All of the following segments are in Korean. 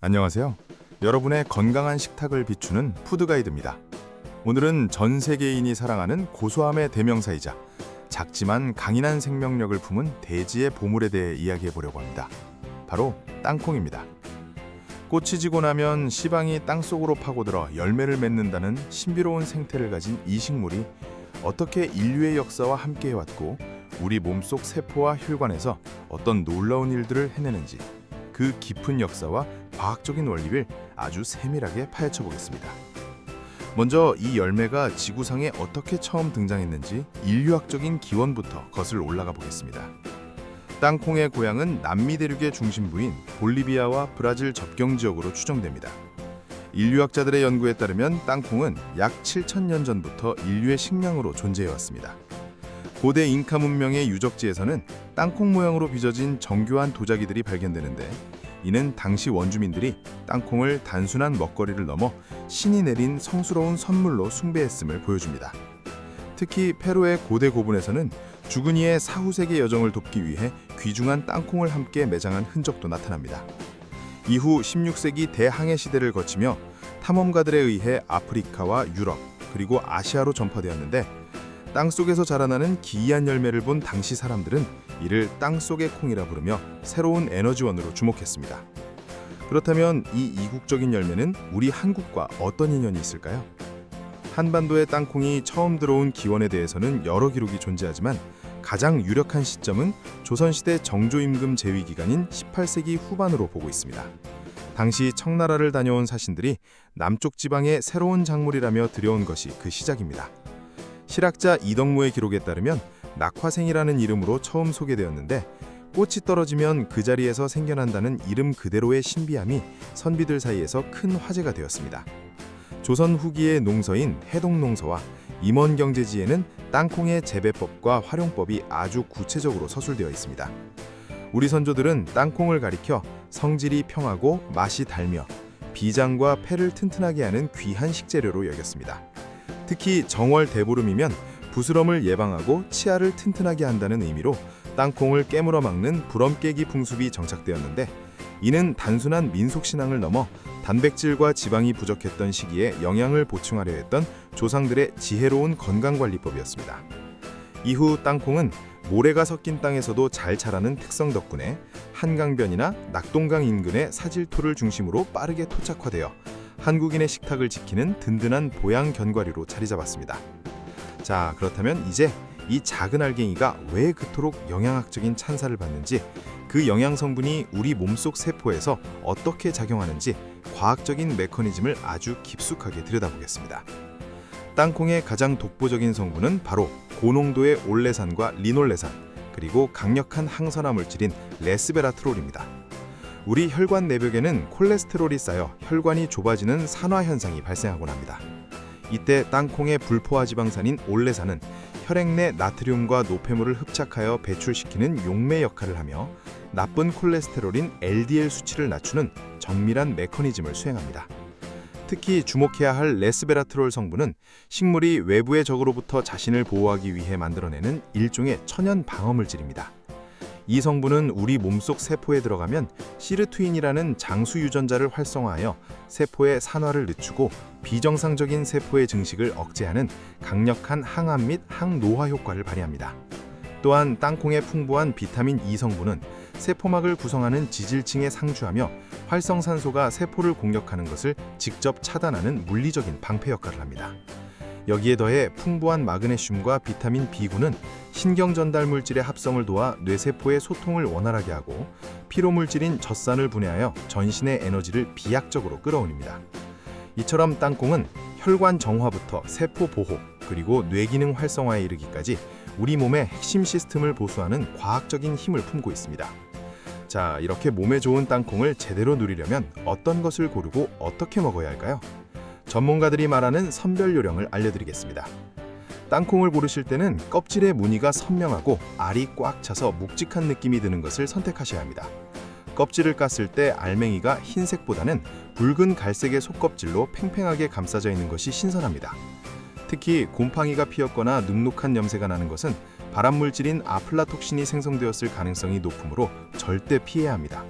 안녕하세요. 여러분의 건강한 식탁을 비추는 푸드가이드입니다. 오늘은 전 세계인이 사랑하는 고소함의 대명사이자 작지만 강인한 생명력을 품은 대지의 보물에 대해 이야기해 보려고 합니다. 바로 땅콩입니다. 꽃이 지고 나면 씨방이 땅속으로 파고들어 열매를 맺는다는 신비로운 생태를 가진 이 식물이 어떻게 인류의 역사와 함께해왔고 우리 몸속 세포와 혈관에서 어떤 놀라운 일들을 해내는지 그 깊은 역사와 과학적인 원리를 아주 세밀하게 파헤쳐 보겠습니다. 먼저 이 열매가 지구상에 어떻게 처음 등장했는지 인류학적인 기원부터 거슬러 올라가 보겠습니다. 땅콩의 고향은 남미 대륙의 중심부인 볼리비아와 브라질 접경 지역으로 추정됩니다. 인류학자들의 연구에 따르면 땅콩은 약 7,000년 전부터 인류의 식량으로 존재해왔습니다. 고대 잉카 문명의 유적지에서는 땅콩 모양으로 빚어진 정교한 도자기들이 발견되는데 이는 당시 원주민들이 땅콩을 단순한 먹거리를 넘어 신이 내린 성스러운 선물로 숭배했음을 보여줍니다. 특히 페루의 고대 고분에서는 죽은 이의 사후세계 여정을 돕기 위해 귀중한 땅콩을 함께 매장한 흔적도 나타납니다. 이후 16세기 대항해 시대를 거치며 탐험가들에 의해 아프리카와 유럽 그리고 아시아로 전파되었는데 땅속에서 자라나는 기이한 열매를 본 당시 사람들은 이를 땅속의 콩이라 부르며 새로운 에너지원으로 주목했습니다. 그렇다면 이 이국적인 열매는 우리 한국과 어떤 인연이 있을까요? 한반도의 땅콩이 처음 들어온 기원에 대해서는 여러 기록이 존재하지만 가장 유력한 시점은 조선시대 정조임금 재위 기간인 18세기 후반으로 보고 있습니다. 당시 청나라를 다녀온 사신들이 남쪽 지방의 새로운 작물이라며 들여온 것이 그 시작입니다. 실학자 이덕무의 기록에 따르면 낙화생이라는 이름으로 처음 소개되었는데 꽃이 떨어지면 그 자리에서 생겨난다는 이름 그대로의 신비함이 선비들 사이에서 큰 화제가 되었습니다. 조선 후기의 농서인 해동농서와 임원경제지에는 땅콩의 재배법과 활용법이 아주 구체적으로 서술되어 있습니다. 우리 선조들은 땅콩을 가리켜 성질이 평하고 맛이 달며 비장과 폐를 튼튼하게 하는 귀한 식재료로 여겼습니다. 특히 정월 대보름이면 부스럼을 예방하고 치아를 튼튼하게 한다는 의미로 땅콩을 깨물어 막는 부럼깨기 풍습이 정착되었는데 이는 단순한 민속신앙을 넘어 단백질과 지방이 부족했던 시기에 영양을 보충하려 했던 조상들의 지혜로운 건강관리법이었습니다. 이후 땅콩은 모래가 섞인 땅에서도 잘 자라는 특성 덕분에 한강변이나 낙동강 인근의 사질토를 중심으로 빠르게 토착화되어 한국인의 식탁을 지키는 든든한 보양 견과류로 자리 잡았습니다. 자, 그렇다면 이제 이 작은 알갱이가 왜 그토록 영양학적인 찬사를 받는지, 그 영양 성분이 우리 몸속 세포에서 어떻게 작용하는지 과학적인 메커니즘을 아주 깊숙하게 들여다보겠습니다. 땅콩의 가장 독보적인 성분은 바로 고농도의 올레산과 리놀레산, 그리고 강력한 항산화 물질인 레스베라트롤입니다. 우리 혈관 내벽에는 콜레스테롤이 쌓여 혈관이 좁아지는 산화 현상이 발생하곤 합니다. 이때 땅콩의 불포화 지방산인 올레산은 혈액 내 나트륨과 노폐물을 흡착하여 배출시키는 용매 역할을 하며 나쁜 콜레스테롤인 LDL 수치를 낮추는 정밀한 메커니즘을 수행합니다. 특히 주목해야 할 레스베라트롤 성분은 식물이 외부의 적으로부터 자신을 보호하기 위해 만들어내는 일종의 천연 방어물질입니다. 이 성분은 우리 몸속 세포에 들어가면 시르투인이라는 장수 유전자를 활성화하여 세포의 산화를 늦추고 비정상적인 세포의 증식을 억제하는 강력한 항암 및 항노화 효과를 발휘합니다. 또한 땅콩의 풍부한 비타민 E 성분은 세포막을 구성하는 지질층에 상주하며 활성산소가 세포를 공격하는 것을 직접 차단하는 물리적인 방패 역할을 합니다. 여기에 더해 풍부한 마그네슘과 비타민 B군은 신경 전달 물질의 합성을 도와 뇌세포의 소통을 원활하게 하고 피로물질인 젖산을 분해하여 전신의 에너지를 비약적으로 끌어올립니다. 이처럼 땅콩은 혈관 정화부터 세포 보호 그리고 뇌기능 활성화에 이르기까지 우리 몸의 핵심 시스템을 보수하는 과학적인 힘을 품고 있습니다. 자, 이렇게 몸에 좋은 땅콩을 제대로 누리려면 어떤 것을 고르고 어떻게 먹어야 할까요? 전문가들이 말하는 선별 요령을 알려드리겠습니다. 땅콩을 고르실 때는 껍질의 무늬가 선명하고 알이 꽉 차서 묵직한 느낌이 드는 것을 선택하셔야 합니다. 껍질을 깠을 때 알맹이가 흰색보다는 붉은 갈색의 속껍질로 팽팽하게 감싸져 있는 것이 신선합니다. 특히 곰팡이가 피었거나 눅눅한 냄새가 나는 것은 발암물질인 아플라톡신이 생성되었을 가능성이 높으므로 절대 피해야 합니다.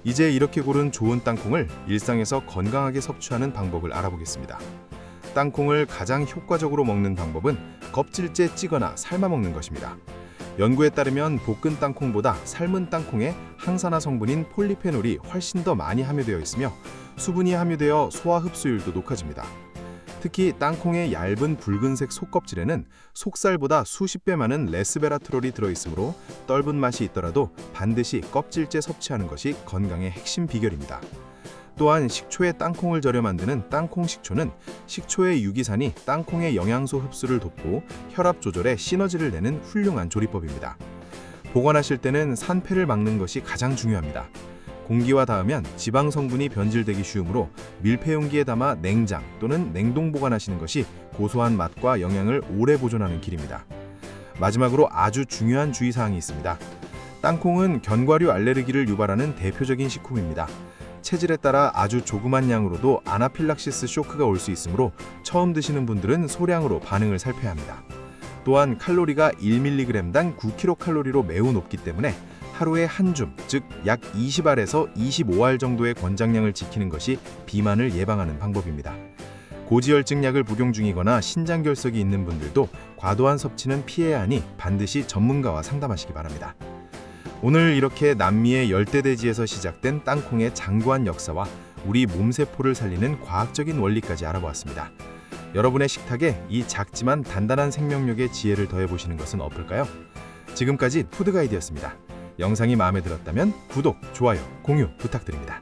이제 이렇게 고른 좋은 땅콩을 일상에서 건강하게 섭취하는 방법을 알아보겠습니다. 땅콩을 가장 효과적으로 먹는 방법은 껍질째 찌거나 삶아 먹는 것입니다. 연구에 따르면 볶은 땅콩보다 삶은 땅콩에 항산화 성분인 폴리페놀이 훨씬 더 많이 함유되어 있으며 수분이 함유되어 소화 흡수율도 높아집니다. 특히 땅콩의 얇은 붉은색 속껍질에는 속살보다 수십 배 많은 레스베라트롤이 들어있으므로 떫은 맛이 있더라도 반드시 껍질째 섭취하는 것이 건강의 핵심 비결입니다. 또한 식초에 땅콩을 절여 만드는 땅콩 식초는 식초의 유기산이 땅콩의 영양소 흡수를 돕고 혈압 조절에 시너지를 내는 훌륭한 조리법입니다. 보관하실 때는 산패를 막는 것이 가장 중요합니다. 공기와 닿으면 지방 성분이 변질되기 쉬우므로 밀폐 용기에 담아 냉장 또는 냉동 보관하시는 것이 고소한 맛과 영양을 오래 보존하는 길입니다. 마지막으로 아주 중요한 주의사항이 있습니다. 땅콩은 견과류 알레르기를 유발하는 대표적인 식품입니다. 체질에 따라 아주 조그만 양으로도 아나필락시스 쇼크가 올 수 있으므로 처음 드시는 분들은 소량으로 반응을 살펴야 합니다. 또한 칼로리가 1mg당 9kcal로 매우 높기 때문에 하루에 한 줌, 즉 약 20알에서 25알 정도의 권장량을 지키는 것이 비만을 예방하는 방법입니다. 고지혈증 약을 복용 중이거나 신장결석이 있는 분들도 과도한 섭취는 피해야 하니 반드시 전문가와 상담하시기 바랍니다. 오늘 이렇게 남미의 열대대지에서 시작된 땅콩의 장구한 역사와 우리 몸세포를 살리는 과학적인 원리까지 알아보았습니다. 여러분의 식탁에 이 작지만 단단한 생명력의 지혜를 더해보시는 것은 어떨까요? 지금까지 푸드가이드였습니다. 영상이 마음에 들었다면 구독, 좋아요, 공유 부탁드립니다.